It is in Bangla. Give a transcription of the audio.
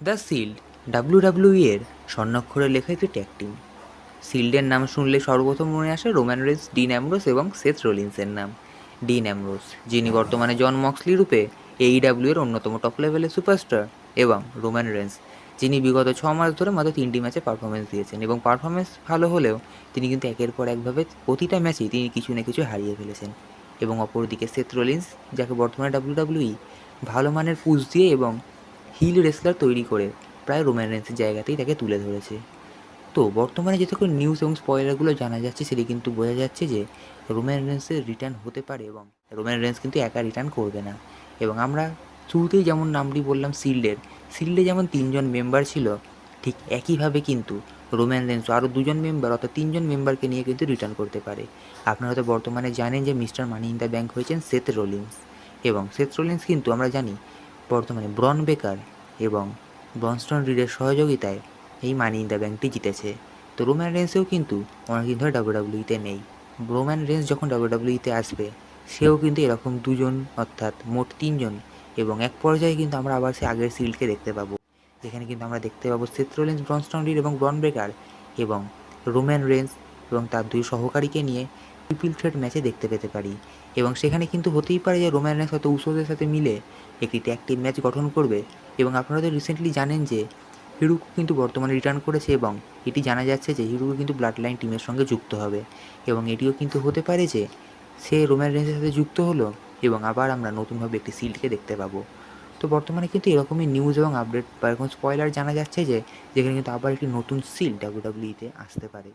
দ্য শিল্ড ডাব্লিউডাব্লিউই এর স্বর্ণাক্ষরে লেখা একটি ট্যাগ টিম। শিল্ডের নাম শুনলে সর্বপ্রথম মনে আসে রোম্যান রেন্স, ডিন অ্যামব্রোস এবং সেথ রোলিন্সের নাম। ডিন অ্যামব্রোস, যিনি বর্তমানে জন মক্সলি রূপে এইডাব্লিউ এর অন্যতম টপ লেভেলের সুপারস্টার, এবং রোম্যান রেন্স, যিনি বিগত 6 মাস ধরে মাত্র 3টি ম্যাচে পারফরমেন্স দিয়েছেন, এবং পারফরমেন্স ভালো হলেও তিনি কিন্তু একের পর একভাবে প্রতিটা ম্যাচেই তিনি কিছু না কিছু হারিয়ে ফেলেছেন। এবং অপরদিকে সেথ রোলিন্স, যাকে বর্তমানে ডাব্লিউডাব্লিউই ভালো মানের পুশ দিয়ে এবং হিল রেসলার তৈরি করে প্রায় রোম্যান রেন্সের জায়গাতেই তাকে তুলে ধরেছে। তো বর্তমানে যে সকল নিউজ এবং স্পয়লারগুলো জানা যাচ্ছে সেটি কিন্তু বোঝা যাচ্ছে যে রোম্যান রেন্সের রিটার্ন হতে পারে, এবং রোম্যান রেন্স কিন্তু একা রিটার্ন করবে না। এবং আমরা শুরুতেই যেমন নামটি বললাম শিল্ডে যেমন 3জন মেম্বার ছিল, ঠিক একইভাবে কিন্তু রোম্যান রেন্সও আরও 2জন মেম্বার অর্থাৎ 3জন মেম্বারকে নিয়ে কিন্তু রিটার্ন করতে পারে। আপনারা হয়তো বর্তমানে জানেন যে mister money in the bank হয়েছেন সেথ রোলিন্স, এবং সেথ রোলিন্স কিন্তু আমরা জানি বর্তমানে ব্রন বেকার এবং ব্রনস্টন রিডের সহযোগিতায় এই মানি ইন দ্য ব্যাংকটি জিতেছে। তো রোম্যান রেন্সেও কিন্তু অনেকদিন ধরে ডাব্লিউডাব্লিউইতে নেই। রোম্যান রেন্স যখন ডাব্লিউডাব্লিউইতে আসবে, সেও কিন্তু এরকম 2জন অর্থাৎ মোট 3জন, এবং এক পর্যায়ে কিন্তু আমরা আবার সে আগের শিল্ডকে দেখতে পাবো, যেখানে কিন্তু আমরা দেখতে পাবো সেথ রোলিন্স, ব্রনস্টন রিড এবং ব্রন বেকার এবং রোম্যান রেন্স এবং তার 2 সহকারীকে নিয়ে ট্রিপল থ্রেট ম্যাচে দেখতে পেতে পারি। এবং সেখানে কিন্তু হতেই পারে যে রোম্যান রেন্স হয়তো উসোদের সাথে মিলে একটি ট্যাগ টিম ম্যাচ গঠন করবে। এবং আপনারা তো রিসেন্টলি জানেন যে হিরোকু কিন্তু বর্তমানে রিটার্ন করেছে, এবং এটি জানা যাচ্ছে যে হিরোকু কিন্তু ব্লাড লাইন টিমের সঙ্গে যুক্ত হবে, এবং এটিও কিন্তু হতে পারে যে সে রোম্যান রেন্সের সাথে যুক্ত হলো এবং আবার আমরা নতুনভাবে একটি শিল্ডকে দেখতে পাবো। তো বর্তমানে কিন্তু এরকমই নিউজ এবং আপডেট বা এরকম স্পয়লার জানা যাচ্ছে যে যেখানে কিন্তু আবার একটি নতুন শিল্ড ডাব্লিউডাব্লিউইতে আসতে পারে।